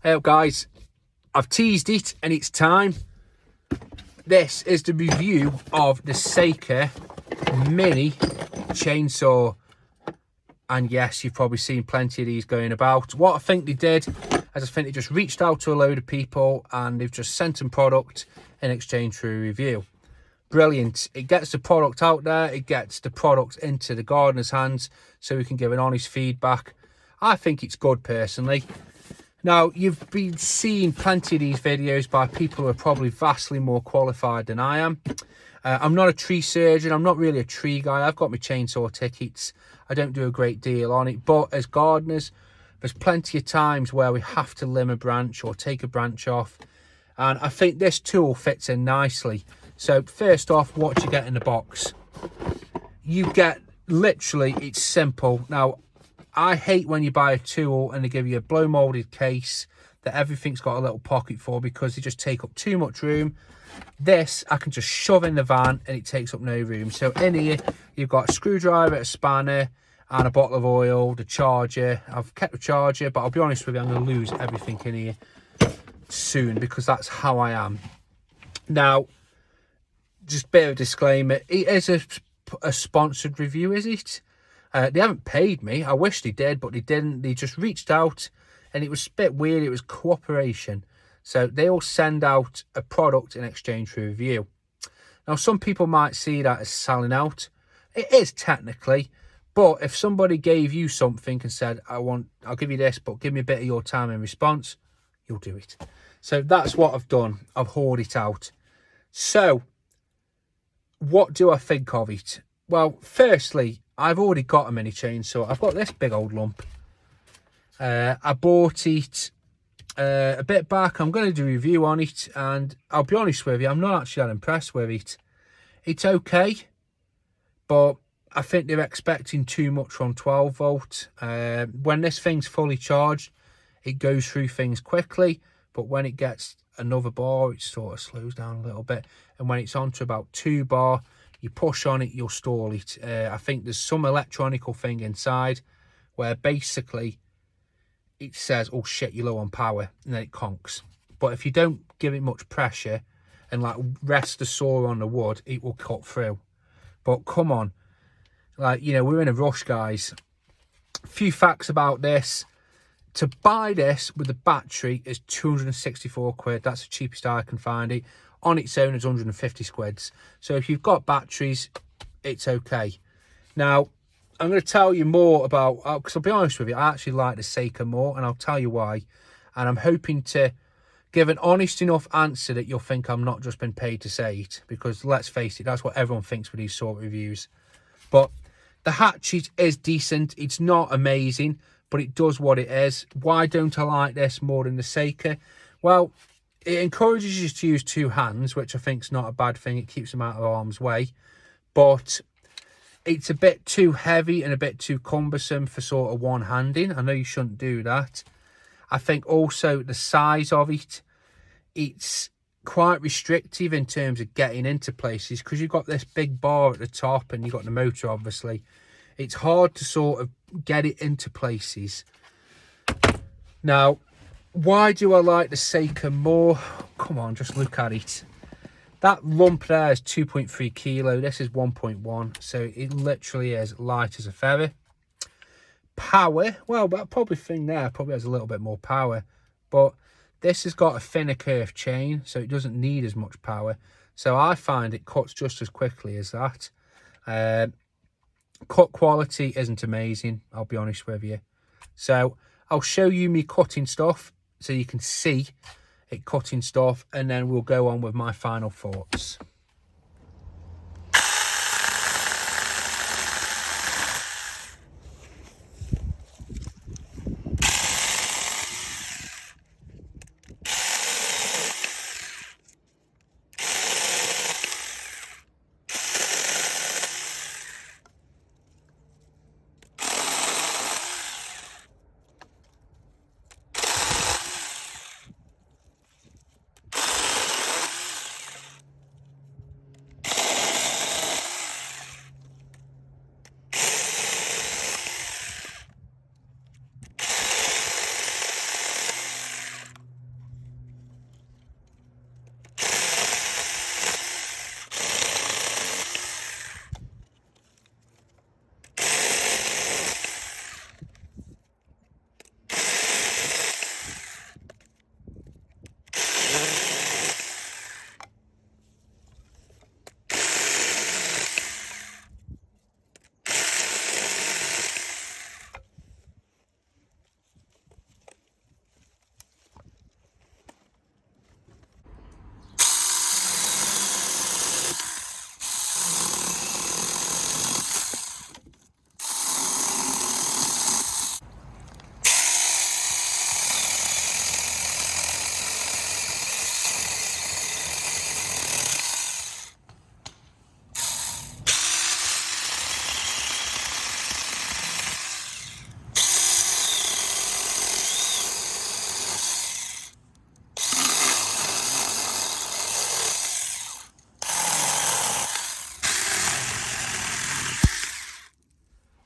Hey guys, I've teased it and it's time. This is the review of the Seika mini chainsaw. And yes, you've probably seen plenty of these going about. What I think they did is I think they just reached out to a load of people and they've just sent them product in exchange for a review. Brilliant. It gets the product out there. It gets the product into the gardener's hands so we can give an honest feedback. I think it's good personally. Now, you've been seeing plenty of these videos by people who are probably vastly more qualified than I am. I'm not a tree surgeon. I'm not really a tree guy. I've got my chainsaw tickets. I don't do a great deal on it. But as gardeners, there's plenty of times where we have to limb a branch or take a branch off. And I think this tool fits in nicely. So first off, what do you get in the box? You get, literally, it's simple. Now, I hate when you buy a tool and they give you a blow molded case that everything's got a little pocket for because they just take up too much room. This I can just shove in the van and it takes up no room. So in here you've got a screwdriver, a spanner and a bottle of oil, the charger. I've kept the charger, but I'll be honest with you, I'm going to lose everything in here soon because that's how I am. Now, just a bit of a disclaimer, it is a sponsored review, is it? They haven't paid me. I wish they did, but they didn't. They just reached out and it was a bit weird. It was cooperation. So they'll send out a product in exchange for a review. Now, some people might see that as selling out. It is technically, but if somebody gave you something and said, I'll give you this, but give me a bit of your time in response, you'll do it. So that's what I've done. I've hauled it out. So what do I think of it? Well, firstly, I've already got a mini chainsaw. I've got this big old lump. I bought it a bit back. I'm going to do a review on it, and I'll be honest with you, I'm not actually that impressed with it. It's okay, but I think they're expecting too much from 12 volt. When this thing's fully charged, it goes through things quickly, but when it gets another bar, it sort of slows down a little bit. And when it's on to about 2 bar, you push on it, you'll stall it. I think there's some electronical thing inside where basically it says, oh shit, you're low on power, and then it conks. But if you don't give it much pressure and like rest the saw on the wood, it will cut through. But come on, like, you know, we're in a rush, guys. A few facts about this. To buy this with the battery is 264 quid. That's the cheapest I can find it. On its own, it's 150 squids. So if you've got batteries, it's okay. Now, I'm going to tell you more about, because I'll be honest with you, I actually like the Seika more, and I'll tell you why. And I'm hoping to give an honest enough answer that you'll think I'm not just been paid to say it, because let's face it, that's what everyone thinks with these sort of reviews. But the hatchet is decent. It's not amazing, but it does what it is. Why don't I like this more than the Seika? Well, it encourages you to use 2 hands, which I think is not a bad thing. It keeps them out of harm's way. But it's a bit too heavy and a bit too cumbersome for sort of one-handing. I know you shouldn't do that. I think also the size of it, it's quite restrictive in terms of getting into places because you've got this big bar at the top and you've got the motor, obviously. It's hard to sort of get it into places. Now, why do I like the Seika more? Come on, just look at it. That lump there is 2.3 kilo. This is 1.1. So it literally is light as a feather. Power, well, that probably thing there probably has a little bit more power. But this has got a thinner curved chain, so it doesn't need as much power. So I find it cuts just as quickly as that. Cut quality isn't amazing, I'll be honest with you. So I'll show you me cutting stuff so you can see it cutting stuff, and then we'll go on with my final thoughts.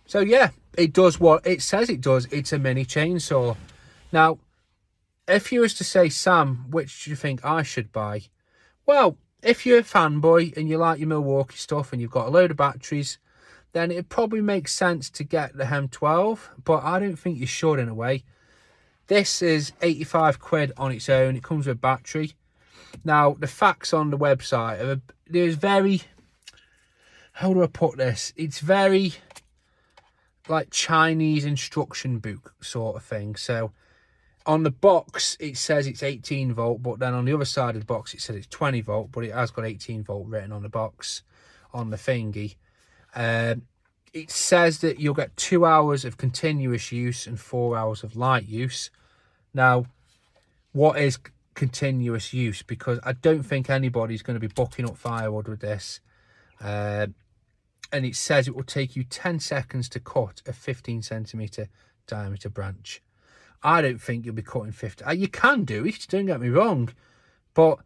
So yeah, it does what it says it does. It's a mini chainsaw. Now, if you was to say, Sam, which do you think I should buy? Well, if you're a fanboy and you like your Milwaukee stuff and you've got a load of batteries, then it probably makes sense to get the M12, but I don't think you should in a way. This is 85 quid on its own. It comes with a battery. Now, the facts on the website, there's very, how do I put this? It's very like Chinese instruction book sort of thing. So on the box, it says it's 18 volt, but then on the other side of the box, it says it's 20 volt, but it has got 18 volt written on the box, on the thingy. It says that you'll get 2 hours of continuous use and 4 hours of light use. Now, what is continuous use? Because I don't think anybody's going to be bucking up firewood with this. And it says it will take you 10 seconds to cut a 15 centimetre diameter branch. I don't think you'll be cutting 50. You can do it, don't get me wrong. But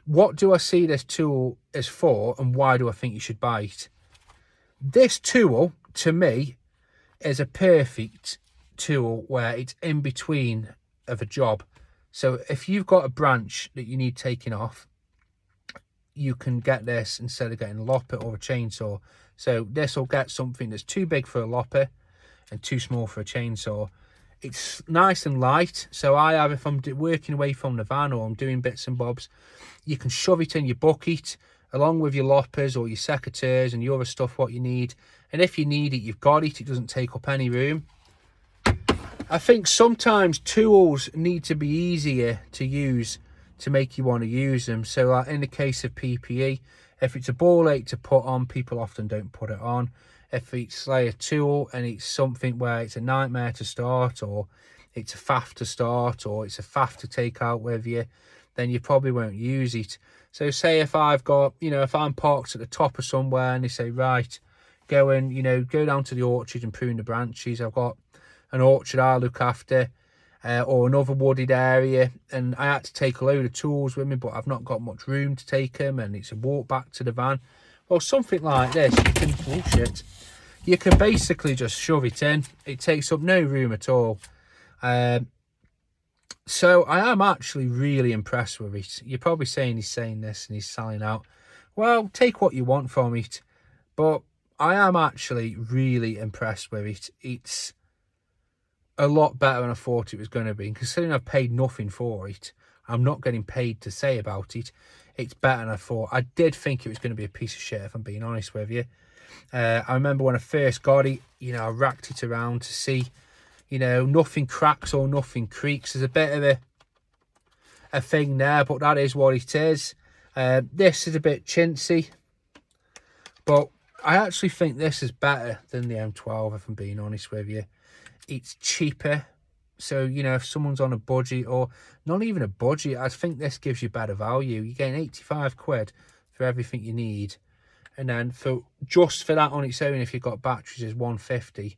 what do I see this tool is for, and why do I think you should buy it? This tool, to me, is a perfect tool where it's in between of a job. So if you've got a branch that you need taking off, you can get this instead of getting a lopper or a chainsaw. So this will get something that's too big for a lopper and too small for a chainsaw. It's nice and light. So I have, if I'm working away from the van or I'm doing bits and bobs, you can shove it in your bucket along with your loppers or your secateurs and your other stuff, what you need. And if you need it, you've got it. It doesn't take up any room. I think sometimes tools need to be easier to use to make you want to use them. So like in the case of PPE, if it's a ball ache to put on, people often don't put it on. If it's like a tool and it's something where it's a nightmare to start, or it's a faff to start, or it's a faff to take out with you, then you probably won't use it. So say if I've got, if I'm parked at the top of somewhere and they say, right, go and, go down to the orchard and prune the branches. I've got an orchard I look after, or another wooded area, and I had to take a load of tools with me, but I've not got much room to take them, and it's a walk back to the van. Well, something like this, you can basically just shove it in. It takes up no room at all. So I am actually really impressed with it. You're probably saying he's saying this and he's selling out. Well, take what you want from it, but I am actually really impressed with it. It's a lot better than I thought it was going to be. And considering I've paid nothing for it, I'm not getting paid to say about it, it's better than I thought. I did think it was going to be a piece of shit, if I'm being honest with you. I remember when I first got it, I racked it around to see, nothing cracks or nothing creaks. There's a bit of a thing there, but that is what it is. This is a bit chintzy, but I actually think this is better than the M12, if I'm being honest with you. It's cheaper. So, if someone's on a budget, or not even a budget, I think this gives you better value. You're getting 85 quid for everything you need. And then just for that on its own, if you've got batteries, is 150.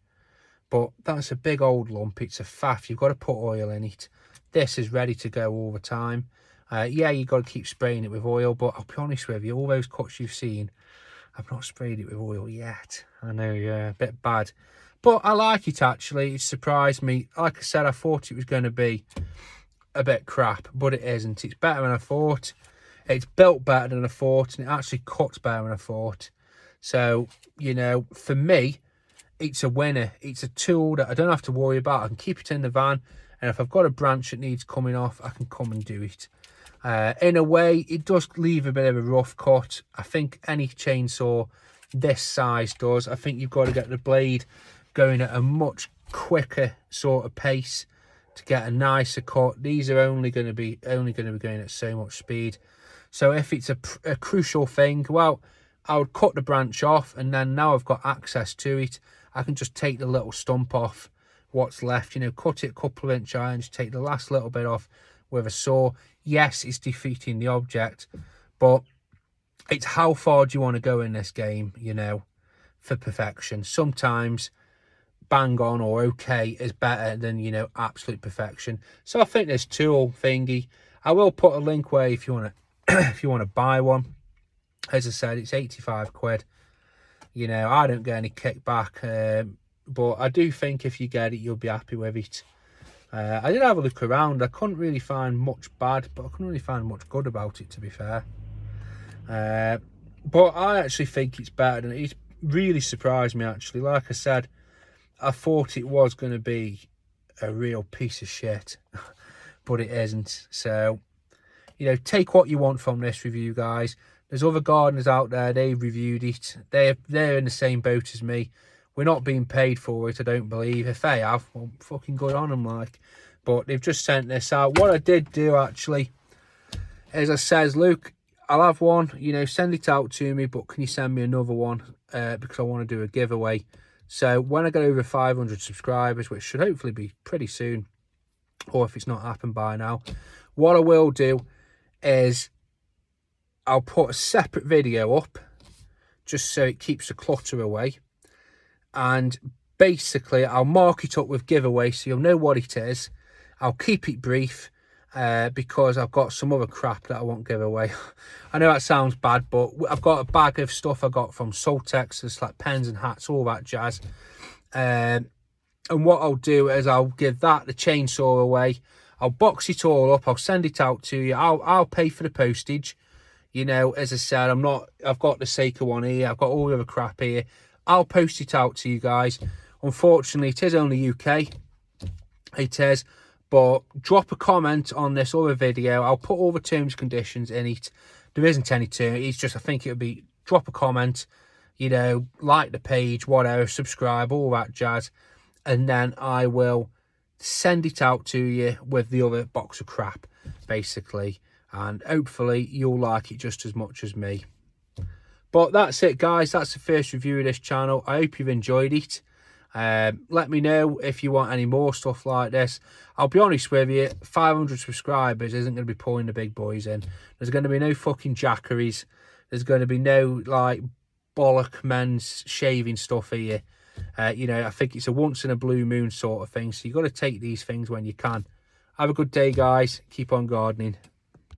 But that's a big old lump. It's a faff. You've got to put oil in it. This is ready to go all the time. Yeah, you've got to keep spraying it with oil. But I'll be honest with you, all those cuts you've seen, I've not sprayed it with oil yet. I know, yeah, a bit bad. But I like it, actually. It surprised me. Like I said, I thought it was going to be a bit crap, but it isn't. It's better than I thought. It's built better than I thought, and it actually cuts better than I thought. So, for me, it's a winner. It's a tool that I don't have to worry about. I can keep it in the van, and if I've got a branch that needs coming off, I can come and do it. In a way, it does leave a bit of a rough cut. I think any chainsaw this size does. I think you've got to get the blade going at a much quicker sort of pace to get a nicer cut. These are only going to be going at so much speed. So if it's a crucial thing, well, I would cut the branch off, and then now I've got access to it, I can just take the little stump off what's left, cut it a couple of inch irons, take the last little bit off with a saw. Yes, it's defeating the object, but it's how far do you want to go in this game, for perfection. Sometimes bang on or okay is better than, absolute perfection. So I think this tool thingy, I will put a link where if you want to if you want to buy one. As I said, it's 85 quid. I don't get any kickback. but I do think if you get it, you'll be happy with it. I did have a look around. I couldn't really find much bad, but I couldn't really find much good about it, to be fair. But I actually think it's better than it. It's really surprised me, actually. Like I said, I thought it was going to be a real piece of shit, but it isn't. So, you know, take what you want from this review, guys. There's other gardeners out there, they've reviewed it. They're in the same boat as me. We're not being paid for it, I don't believe. If they have, well, fucking good on them, like. But they've just sent this out. What I did do, actually, is I says, Luke, I'll have one, you know, send it out to me, but can you send me another one? Because I want to do a giveaway. So when I get over 500 subscribers, which should hopefully be pretty soon, or if it's not happened by now, what I will do is I'll put a separate video up just so it keeps the clutter away. And basically, I'll mark it up with giveaway so you'll know what it is. I'll keep it brief because I've got some other crap that I won't give away. I know that sounds bad, but I've got a bag of stuff I got from Soltex. It's like pens and hats, all that jazz. And what I'll do is I'll give that the chainsaw away. I'll box it all up. I'll send it out to you. I'll pay for the postage. You know, as I said, I've got the Seika one here. I've got all the other crap here. I'll post it out to you guys. Unfortunately, it is only UK. It is. But drop a comment on this other video. I'll put all the terms and conditions in it. There isn't any term. It's just, I think it would be, drop a comment, you know, like the page, whatever, subscribe, all that jazz. And then I will send it out to you with the other box of crap, basically. And hopefully you'll like it just as much as me. But that's it, guys. That's the first review of this channel. I hope you've enjoyed it. Let me know if you want any more stuff like this. I'll be honest with you, 500 subscribers isn't going to be pulling the big boys in. There's going to be no fucking jackeries. There's going to be no, like, bollock men's shaving stuff here. You know, I think it's a once in a blue moon sort of thing. So you've got to take these things when you can. Have a good day, guys. Keep on gardening.